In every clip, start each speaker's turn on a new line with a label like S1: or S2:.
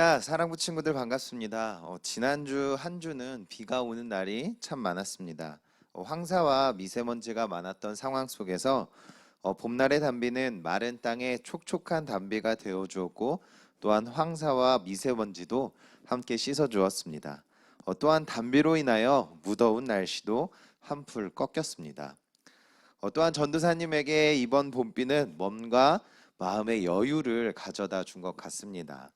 S1: 할렐루야, 사랑부 친구들 반갑습니다. 지난주 한 주는 비가 오는 날이 참 많았습니다. 황사와 미세먼지가 많았던 상황 속에서 봄날의 단비는 마른 땅에 촉촉한 단비가 되어 주었고, 또한 황사와 미세먼지도 함께 씻어 주었습니다. 또한 단비로 인하여 무더운 날씨도 한풀 꺾였습니다. 또한 전도사님에게 이번 봄비는 뭔가 마음의 여유를 가져다 준 것 같습니다.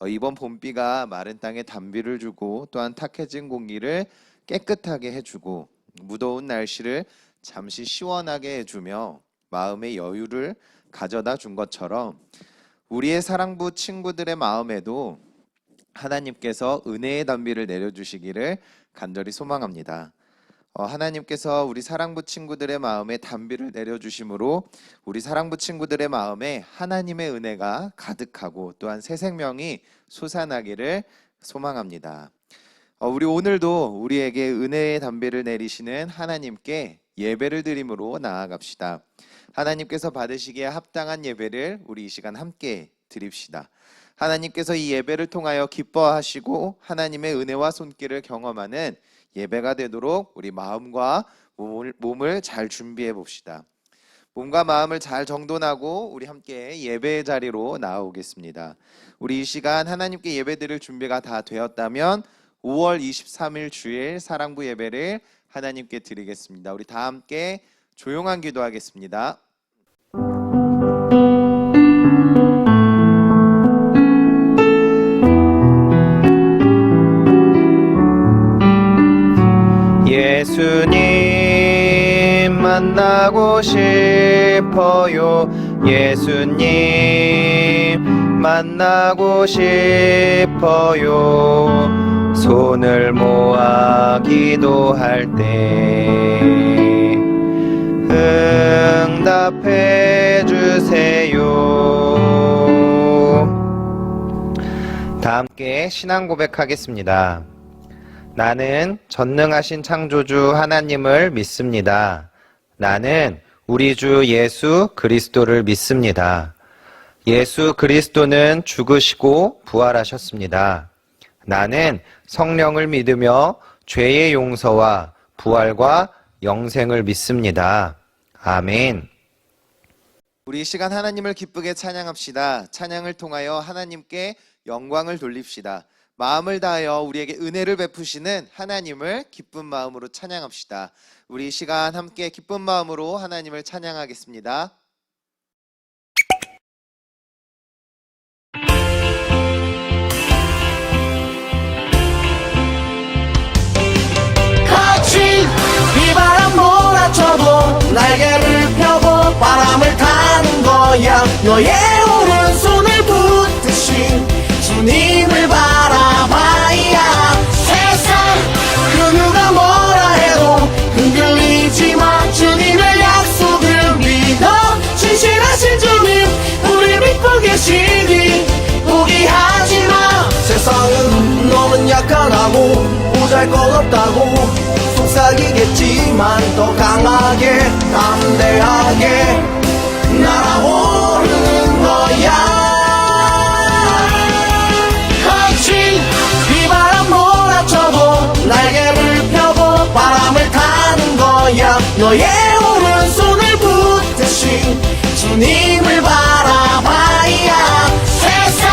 S1: 이번 봄비가 마른 땅에 단비를 주고, 또한 탁해진 공기를 깨끗하게 해주고, 무더운 날씨를 잠시 시원하게 해주며 마음의 여유를 가져다 준 것처럼 우리의 사랑부 친구들의 마음에도 하나님께서 은혜의 단비를 내려주시기를 간절히 소망합니다. 하나님께서 우리 사랑부 친구들의 마음에 단비를 내려주심으로 우리 사랑부 친구들의 마음에 하나님의 은혜가 가득하고, 또한 새 생명이 솟아나기를 소망합니다. 우리 오늘도 우리에게 은혜의 단비를 내리시는 하나님께 예배를 드림으로 나아갑시다. 하나님께서 받으시기에 합당한 예배를 우리 이 시간 함께 드립시다. 하나님께서 이 예배를 통하여 기뻐하시고 하나님의 은혜와 손길을 경험하는 예배가 되도록 우리 마음과 몸을 잘 준비해 봅시다. 몸과 마음을 잘 정돈하고 우리 함께 예배의 자리로 나아오겠습니다. 우리 이 시간 하나님께 예배드릴 준비가 다 되었다면 5월 23일 주일 사랑부 예배를 하나님께 드리겠습니다. 우리 다 함께 조용한 기도하겠습니다. 예수님 만나고 싶어요. 예수님 만나고 싶어요. 손을 모아 기도할 때 응답해 주세요. 다 함께 신앙 고백하겠습니다. 나는 전능하신 창조주 하나님을 믿습니다. 나는 우리 주 예수 그리스도를 믿습니다. 예수 그리스도는 죽으시고 부활하셨습니다. 나는 성령을 믿으며 죄의 용서와 부활과 영생을 믿습니다. 아멘. 우리 이 시간 하나님을 기쁘게 찬양합시다. 찬양을 통하여 하나님께 영광을 돌립시다. 마음을 다하여 우리에게 은혜를 베푸시는 하나님을 기쁜 마음으로 찬양합시다. 우리 이 시간 함께 기쁜 마음으로 하나님을 찬양하겠습니다.
S2: 같이 비바람 몰아쳐도 날개를 펴고 바람을 타는 거야. 너의 오른손을 붙드신 주님을 바라봐야 세상 그 누가 뭐라 해도 흔들리지 마. 주님의 약속을 믿어 진실하신 주님 우리 믿고 계시니 포기하지 마. 세상은 너는 약하다고 보잘것없다고 속삭이겠지만 더 강하게 담대하게 날아오르는 거야. 비바람 몰아쳐도 날개를 펴고 바람을 타는 거야. 너의 오른손을 붙드신 주님을 바라봐야 세상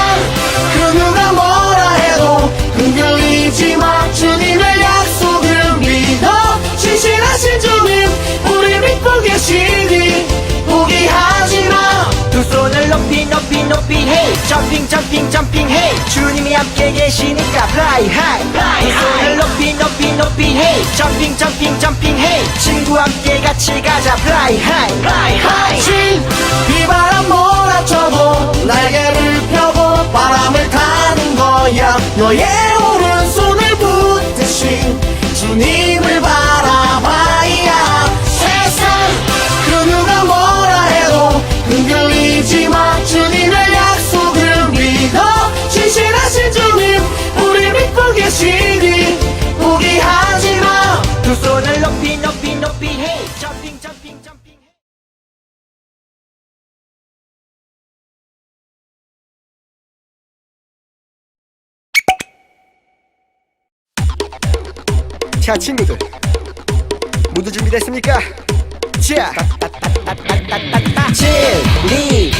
S2: 그 누가 뭐라 해도 흔들리지 마. 주님의 약속을 믿어 진실하신 주님 우리 믿고 계시니 포기하지 마.
S3: 두 손을 높이 높이 높이 hey 점핑 점핑 점핑 hey 주님이 함께 계시니까 fly high 두 손을 높이 높이 높이 hey 점핑 점핑 점핑 hey 친구 함께 같이 가자 fly high
S2: 같이 비바람 몰아쳐도 날개를 펴고 바람을 타는 거야. 너의 오른손을 붙드신 주님을 바라봐야 세상 그 누가 뭐라 해도 흔들리지 마. 주님의 약속을 믿어 진실하신 주님 우리 믿고 계시니 포기하지 마.
S3: 두 손을 높이 높이 높이 hey 점핑 점핑 점핑 자 친구들 모두 준비됐습니까? 자 진리의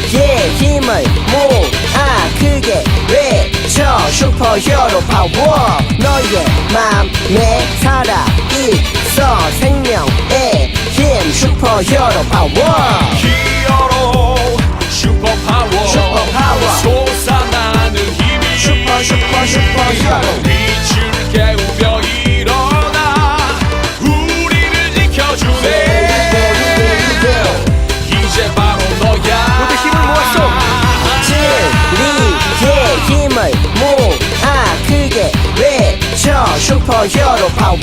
S3: 힘을 모아 크게 외쳐 슈퍼히어로 파워 너의 맘에 살아있어 생명의 힘 슈퍼히어로 파워
S4: 히어로 슈퍼파워 솟아나는 힘이
S3: 슈퍼히어로
S4: 빛을 깨우며 일어나 우리를 지켜주네 이제 바로 너야
S3: 모두 힘을 모았어 진리의 힘을 모아 크게 외쳐 슈퍼히어로 파워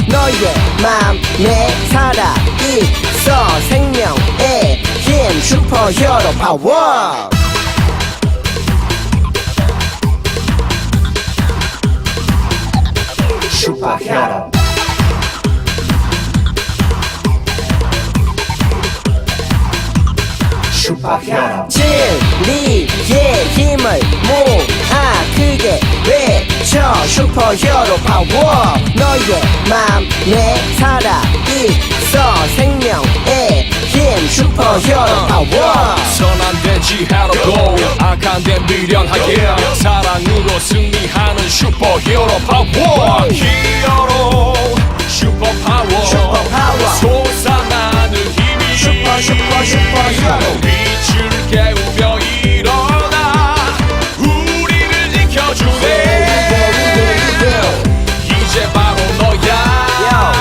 S3: 너의 맘에 살아있어 생명의 힘 슈퍼히어로 파워 슈퍼히어로 슈퍼히어로 진리의 힘을 모아 크게 외쳐 슈퍼히어로 파워 너의 맘에 살아있어 생명의 힘 슈퍼히어로 파워
S4: 선한 대지 하려고 악한 데 미련하게 사랑으로 승리하는 슈퍼히어로 파워 히어로 슈퍼파워 솟아나는 힘이
S3: 슈퍼히어로
S4: 빛을 깨우며 일어나 우리를 지켜주네 이제 바로 너야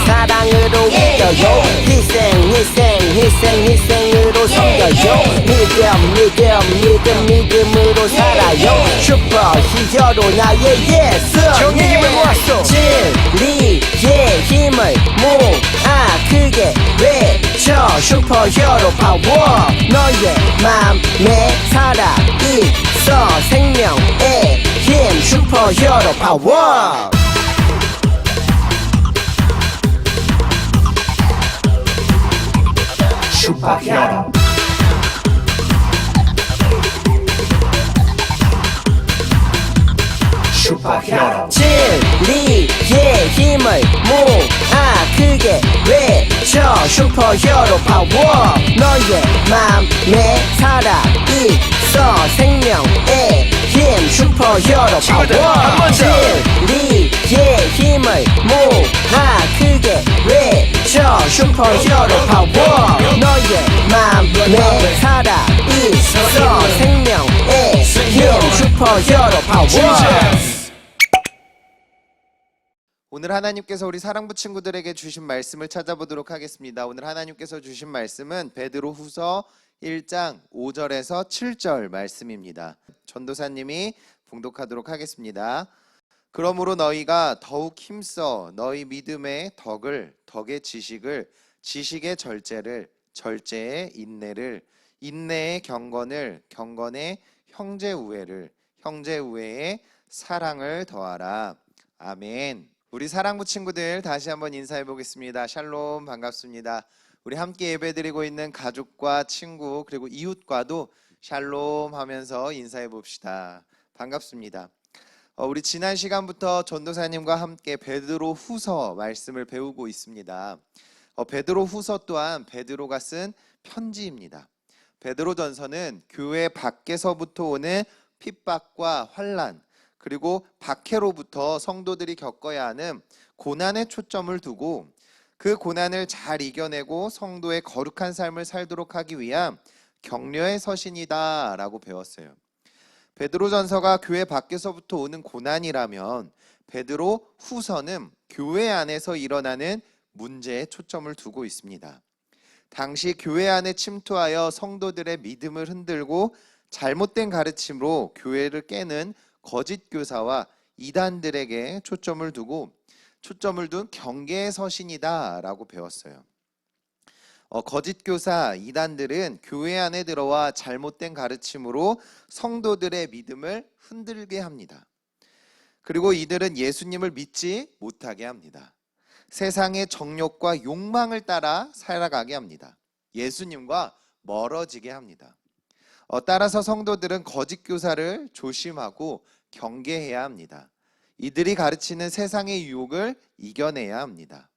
S3: 사랑으로 이겨요 희생으로 섬겨요 믿음으로 살아요 슈퍼히어로 나의 예수 정의 힘을 모았어 진리의 힘을 모아 크게 외쳐 슈퍼히어로 파워 너의 맘에 살아있어 생명의 힘 슈퍼히어로 파워 슈퍼히어로 슈퍼히어로 진리의 힘을 모아 크게 외쳐 슈퍼히어로 파워 너의 맘에 살아있어 생명의 힘 슈퍼히어로 파워 진리의 힘을 모아 크게 외쳐 슈퍼히어로 파워 너의 맘에 살아있어 생명의 힘 슈퍼히어로 파워
S1: 오늘 하나님께서 우리 사랑부 친구들에게 주신 말씀을 찾아보도록 하겠습니다. 오늘 하나님께서 주신 말씀은 베드로후서 1장 5절에서 7절 말씀입니다. 전도사님이 봉독하도록 하겠습니다. 그러므로 너희가 더욱 힘써 너희 믿음의 덕을, 덕의 지식을, 지식의 절제를, 절제의 인내를, 인내의 경건을, 경건의 형제 우애를, 형제 우애의 사랑을 더하라. 아멘. 우리 사랑부 친구들 다시 한번 인사해 보겠습니다. 샬롬, 반갑습니다. 우리 함께 예배드리고 있는 가족과 친구 그리고 이웃과도 샬롬 하면서 인사해 봅시다. 반갑습니다. 우리 지난 시간부터 전도사님과 함께 베드로 후서 말씀을 배우고 있습니다. 베드로 후서 또한 베드로가 쓴 편지입니다. 베드로 전서는 교회 밖에서부터 오는 핍박과 환난 그리고 박해로부터 성도들이 겪어야 하는 고난에 초점을 두고 그 고난을 잘 이겨내고 성도의 거룩한 삶을 살도록 하기 위한 격려의 서신이다 라고 배웠어요. 베드로전서가 교회 밖에서부터 오는 고난이라면 베드로 후서는 교회 안에서 일어나는 문제에 초점을 두고 있습니다. 당시 교회 안에 침투하여 성도들의 믿음을 흔들고 잘못된 가르침으로 교회를 깨는 거짓 교사와 이단들에게 초점을 둔 경계의 서신이다 라고 배웠어요. 거짓 교사, 이단들은 교회 안에 들어와 잘못된 가르침으로 성도들의 믿음을 흔들게 합니다. 그리고 이들은 예수님을 믿지 못하게 합니다. 세상의 정욕과 욕망을 따라 살아가게 합니다. 예수님과 멀어지게 합니다. 따라서 성도들은 거짓 교사를 조심하고 경계해야 합니다. 이들이 가르치는 세상의 유혹을 이겨내야 합니다.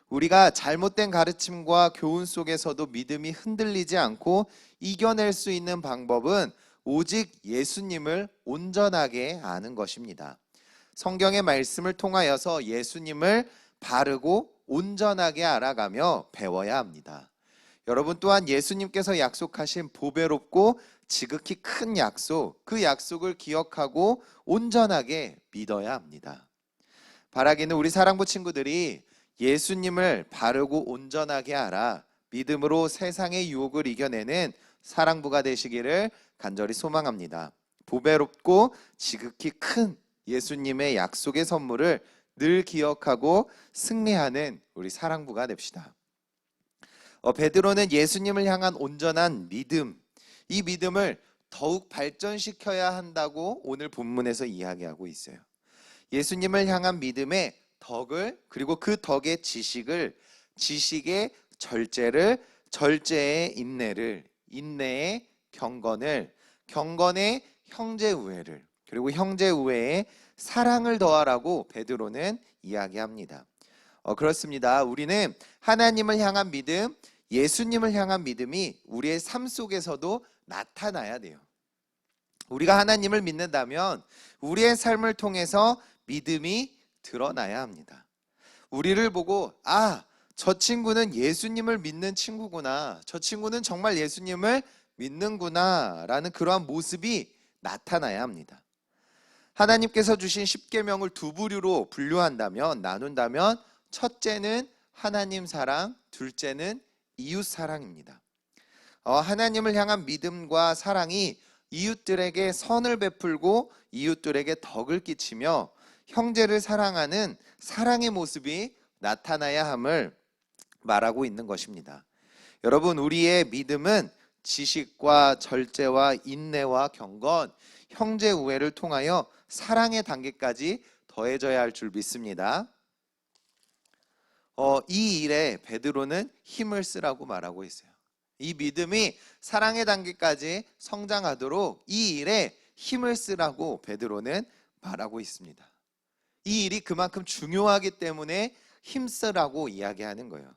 S1: 우리가 잘못된 가르침과 교훈 속에서도 믿음이 흔들리지 않고 이겨낼 수 있는 방법은 오직 예수님을 온전하게 아는 것입니다. 성경의 말씀을 통하여서 예수님을 바르고 온전하게 알아가며 배워야 합니다. 여러분 또한 예수님께서 약속하신 보배롭고 지극히 큰 약속, 그 약속을 기억하고 온전하게 믿어야 합니다. 바라기는 우리 사랑부 친구들이 예수님을 바르고 온전하게 알아 믿음으로 세상의 유혹을 이겨내는 사랑부가 되시기를 간절히 소망합니다. 보배롭고 지극히 큰 예수님의 약속의 선물을 늘 기억하고 승리하는 우리 사랑부가 됩시다. 베드로는 예수님을 향한 온전한 믿음, 이 믿음을 더욱 발전시켜야 한다고 오늘 본문에서 이야기하고 있어요. 예수님을 향한 믿음의 덕을, 그리고 그 덕의 지식을, 지식의 절제를, 절제의 인내를, 인내의 경건을, 경건의 형제 우애를, 그리고 형제 우애의 사랑을 더하라고 베드로는 이야기합니다. 그렇습니다. 우리는 하나님을 향한 믿음, 예수님을 향한 믿음이 우리의 삶 속에서도 나타나야 돼요. 우리가 하나님을 믿는다면 우리의 삶을 통해서 믿음이 드러나야 합니다. 우리를 보고 저 친구는 예수님을 믿는 친구구나, 저 친구는 정말 예수님을 믿는구나 라는 그러한 모습이 나타나야 합니다. 하나님께서 주신 십계명을 두 부류로 분류한다면, 나눈다면 첫째는 하나님 사랑, 둘째는 이웃 사랑입니다. 하나님을 향한 믿음과 사랑이 이웃들에게 선을 베풀고 이웃들에게 덕을 끼치며 형제를 사랑하는 사랑의 모습이 나타나야 함을 말하고 있는 것입니다. 여러분, 우리의 믿음은 지식과 절제와 인내와 경건, 형제 우애를 통하여 사랑의 단계까지 더해져야 할 줄 믿습니다. 이 일에 베드로는 힘을 쓰라고 말하고 있어요. 이 믿음이 사랑의 단계까지 성장하도록 이 일에 힘을 쓰라고 베드로는 말하고 있습니다. 이 일이 그만큼 중요하기 때문에 힘쓰라고 이야기하는 거예요.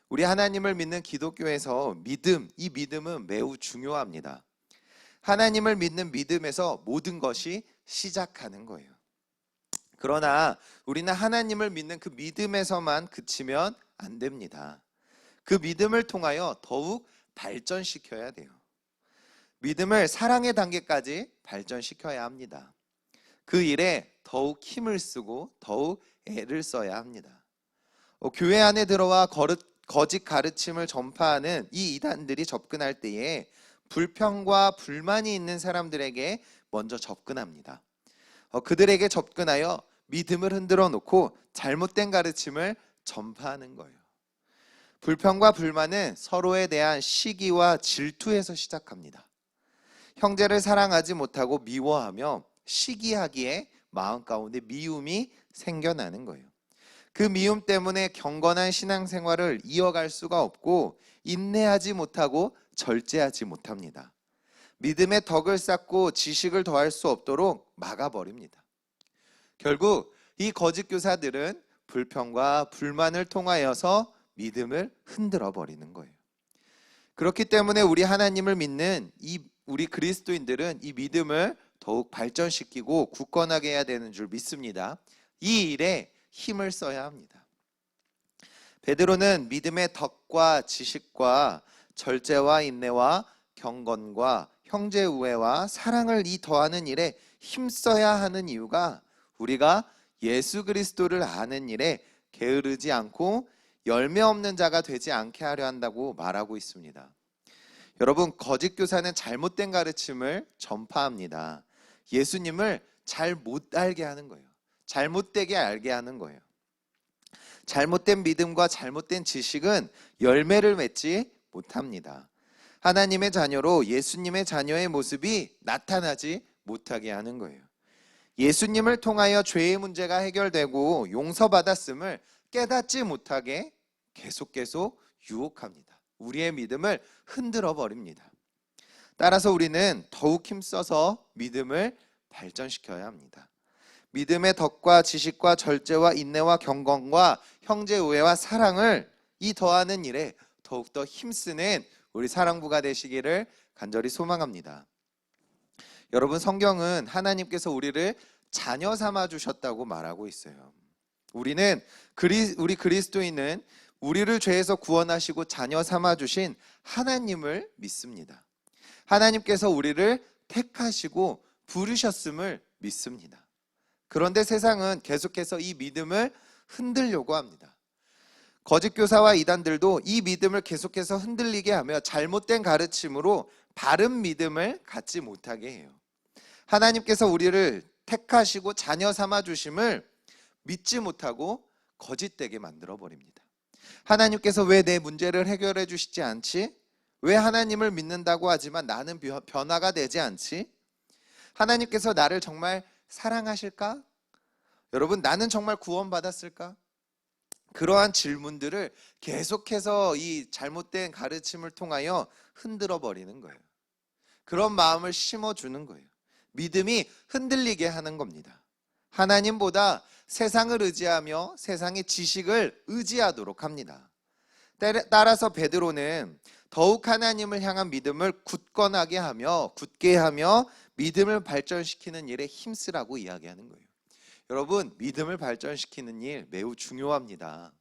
S1: 우리 하나님을 믿는 기독교에서 믿음, 이 믿음은 매우 중요합니다. 하나님을 믿는 믿음에서 모든 것이 시작하는 거예요. 그러나 우리는 하나님을 믿는 그 믿음에서만 그치면 안 됩니다. 그 믿음을 통하여 더욱 발전시켜야 돼요. 믿음을 사랑의 단계까지 발전시켜야 합니다. 그 일에 더욱 힘을 쓰고 더욱 애를 써야 합니다. 교회 안에 들어와 거짓 가르침을 전파하는 이 이단들이 접근할 때에 불평과 불만이 있는 사람들에게 먼저 접근합니다. 그들에게 접근하여 믿음을 흔들어 놓고 잘못된 가르침을 전파하는 거예요. 불평과 불만은 서로에 대한 시기와 질투에서 시작합니다. 형제를 사랑하지 못하고 미워하며 시기하기에 마음 가운데 미움이 생겨나는 거예요. 그 미움 때문에 경건한 신앙생활을 이어갈 수가 없고 인내하지 못하고 절제하지 못합니다. 믿음의 덕을 쌓고 지식을 더할 수 없도록 막아버립니다. 결국 이 거짓 교사들은 불평과 불만을 통하여서 믿음을 흔들어 버리는 거예요. 그렇기 때문에 우리 하나님을 믿는 우리 그리스도인들은 이 믿음을 더욱 발전시키고 굳건하게 해야 되는 줄 믿습니다. 이 일에 힘을 써야 합니다. 베드로는 믿음의 덕과 지식과 절제와 인내와 경건과 형제 우애와 사랑을 이 더하는 일에 힘써야 하는 이유가 우리가 예수 그리스도를 아는 일에 게으르지 않고 열매 없는 자가 되지 않게 하려 한다고 말하고 있습니다. 여러분, 거짓 교사는 잘못된 가르침을 전파합니다. 예수님을 잘 못 알게 하는 거예요. 잘못되게 알게 하는 거예요. 잘못된 믿음과 잘못된 지식은 열매를 맺지 못합니다. 하나님의 자녀로 예수님의 자녀의 모습이 나타나지 못하게 하는 거예요. 예수님을 통하여 죄의 문제가 해결되고 용서받았음을 깨닫지 못하게 계속 유혹합니다. 우리의 믿음을 흔들어 버립니다. 따라서 우리는 더욱 힘써서 믿음을 발전시켜야 합니다. 믿음의 덕과 지식과 절제와 인내와 경건과 형제 우애와 사랑을 이 더하는 일에 더욱더 힘쓰는 우리 사랑부가 되시기를 간절히 소망합니다. 여러분, 성경은 하나님께서 우리를 자녀 삼아 주셨다고 말하고 있어요. 우리는 우리 그리스도인은 우리를 죄에서 구원하시고 자녀 삼아 주신 하나님을 믿습니다. 하나님께서 우리를 택하시고 부르셨음을 믿습니다. 그런데 세상은 계속해서 이 믿음을 흔들려고 합니다. 거짓 교사와 이단들도 이 믿음을 계속해서 흔들리게 하며 잘못된 가르침으로 바른 믿음을 갖지 못하게 해요. 하나님께서 우리를 택하시고 자녀 삼아 주심을 믿지 못하고 거짓되게 만들어 버립니다. 하나님께서 왜 내 문제를 해결해 주시지 않지? 왜 하나님을 믿는다고 하지만 나는 변화가 되지 않지? 하나님께서 나를 정말 사랑하실까? 여러분, 나는 정말 구원받았을까? 그러한 질문들을 계속해서 이 잘못된 가르침을 통하여 흔들어 버리는 거예요. 그런 마음을 심어주는 거예요. 믿음이 흔들리게 하는 겁니다. 하나님보다 세상을 의지하며 세상의 지식을 의지하도록 합니다. 따라서 베드로는 더욱 하나님을 향한 믿음을 굳건하게 하며 굳게 하며 믿음을 발전시키는 일에 힘쓰라고 이야기하는 거예요. 여러분, 믿음을 발전시키는 일 매우 중요합니다.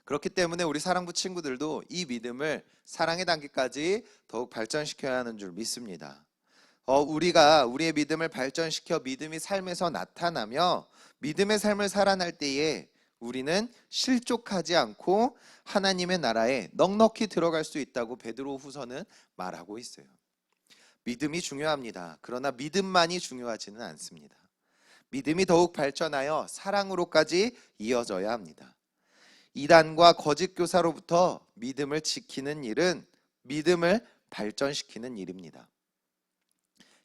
S1: 그렇기 때문에 우리 사랑부 친구들도 이 믿음을 사랑의 단계까지 더욱 발전시켜야 하는 줄 믿습니다. 우리가 우리의 믿음을 발전시켜 믿음이 삶에서 나타나며 믿음의 삶을 살아날 때에 우리는 실족하지 않고 하나님의 나라에 넉넉히 들어갈 수 있다고 베드로후서는 말하고 있어요. 믿음이 중요합니다. 그러나 믿음만이 중요하지는 않습니다. 믿음이 더욱 발전하여 사랑으로까지 이어져야 합니다. 이단과 거짓 교사로부터 믿음을 지키는 일은 믿음을 발전시키는 일입니다.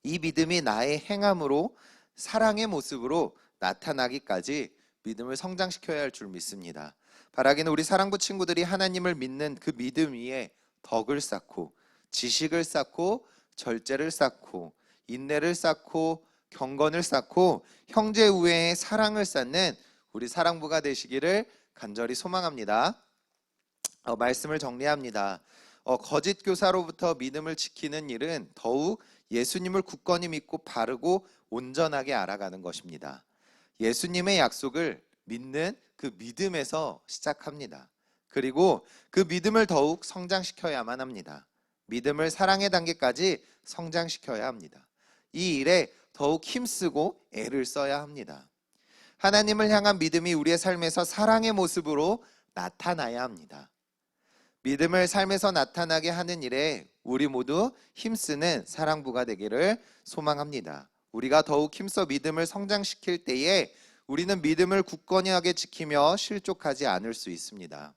S1: 이 믿음이 나의 행함으로 사랑의 모습으로 나타나기까지 믿음을 성장시켜야 할 줄 믿습니다. 바라기는 우리 사랑부 친구들이 하나님을 믿는 그 믿음 위에 덕을 쌓고 지식을 쌓고 절제를 쌓고 인내를 쌓고 경건을 쌓고 형제 우애의 사랑을 쌓는 우리 사랑부가 되시기를 간절히 소망합니다. 말씀을 정리합니다. 거짓 교사로부터 믿음을 지키는 일은 더욱 예수님을 굳건히 믿고 바르고 온전하게 알아가는 것입니다. 예수님의 약속을 믿는 그 믿음에서 시작합니다. 그리고 그 믿음을 더욱 성장시켜야만 합니다. 믿음을 사랑의 단계까지 성장시켜야 합니다. 이 일에 더욱 힘쓰고 애를 써야 합니다. 하나님을 향한 믿음이 우리의 삶에서 사랑의 모습으로 나타나야 합니다. 믿음을 삶에서 나타나게 하는 일에 우리 모두 힘쓰는 사랑부가 되기를 소망합니다. 우리가 더욱 힘써 믿음을 성장시킬 때에 우리는 믿음을 굳건히 하게 지키며 실족하지 않을 수 있습니다.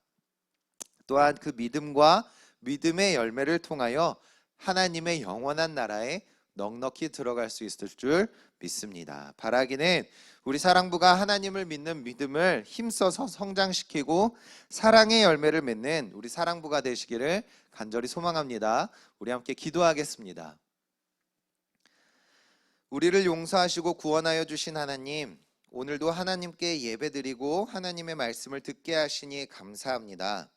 S1: 또한 그 믿음과 믿음의 열매를 통하여 하나님의 영원한 나라에 넉넉히 들어갈 수 있을 줄 믿습니다. 바라기는 우리 사랑부가 하나님을 믿는 믿음을 힘써서 성장시키고 사랑의 열매를 맺는 우리 사랑부가 되시기를 간절히 소망합니다. 우리 함께 기도하겠습니다. 우리를 용서하시고 구원하여 주신 하나님, 오늘도 하나님께 예배드리고 하나님의 말씀을 듣게 하시니 감사합니다.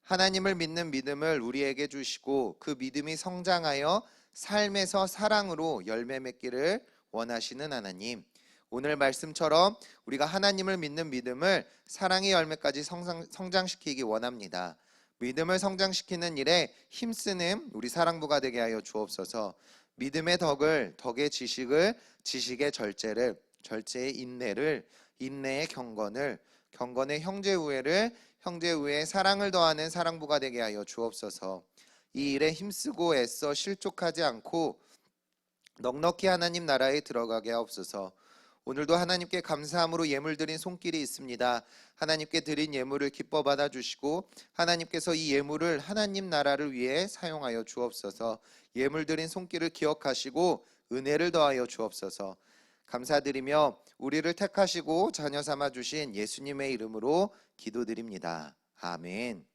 S1: 하나님을 믿는 믿음을 우리에게 주시고 그 믿음이 성장하여 삶에서 사랑으로 열매 맺기를 원하시는 하나님, 오늘 말씀처럼 우리가 하나님을 믿는 믿음을 사랑의 열매까지 성장시키기 원합니다. 믿음을 성장시키는 일에 힘쓰는 우리 사랑부가 되게 하여 주옵소서. 믿음의 덕을, 덕의 지식을, 지식의 절제를, 절제의 인내를, 인내의 경건을, 경건의 형제 우애를, 형제 우애의 사랑을 더하는 사랑부가 되게 하여 주옵소서. 이 일에 힘쓰고 애써 실족하지 않고 넉넉히 하나님 나라에 들어가게 하옵소서. 오늘도 하나님께 감사함으로 예물 드린 손길이 있습니다. 하나님께 드린 예물을 기뻐 받아주시고 하나님께서 이 예물을 하나님 나라를 위해 사용하여 주옵소서. 예물 드린 손길을 기억하시고 은혜를 더하여 주옵소서. 감사드리며 우리를 택하시고 자녀 삼아 주신 예수님의 이름으로 기도드립니다. 아멘.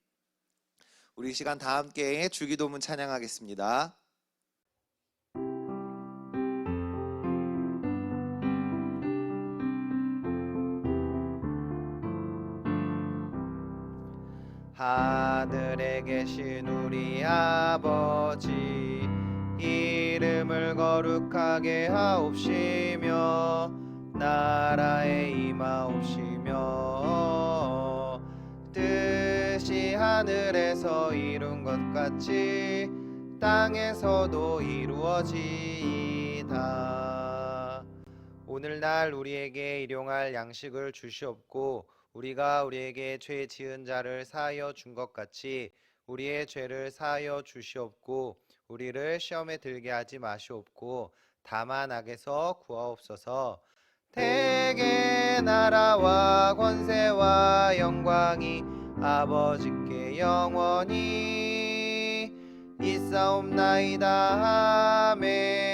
S1: 우리 이 시간 다 함께 주기도문 찬양하겠습니다. 하늘에 계신 우리 아버지 이름을 거룩하게 하옵시며 나라에 임하옵시며 뜻이 하늘에서 이룬 것 같이 땅에서도 이루어지이다. 오늘날 우리에게 일용할 양식을 주시옵고 우리가 우리에게 죄 지은 자를 사하여 준 것 같이 우리의 죄를 사하여 주시옵고 우리를 시험에 들게 하지 마시옵고 다만 악에서 구하옵소서. 대개 나라와 권세와 영광이 아버지께 영원히 있사옵나이다. 아멘.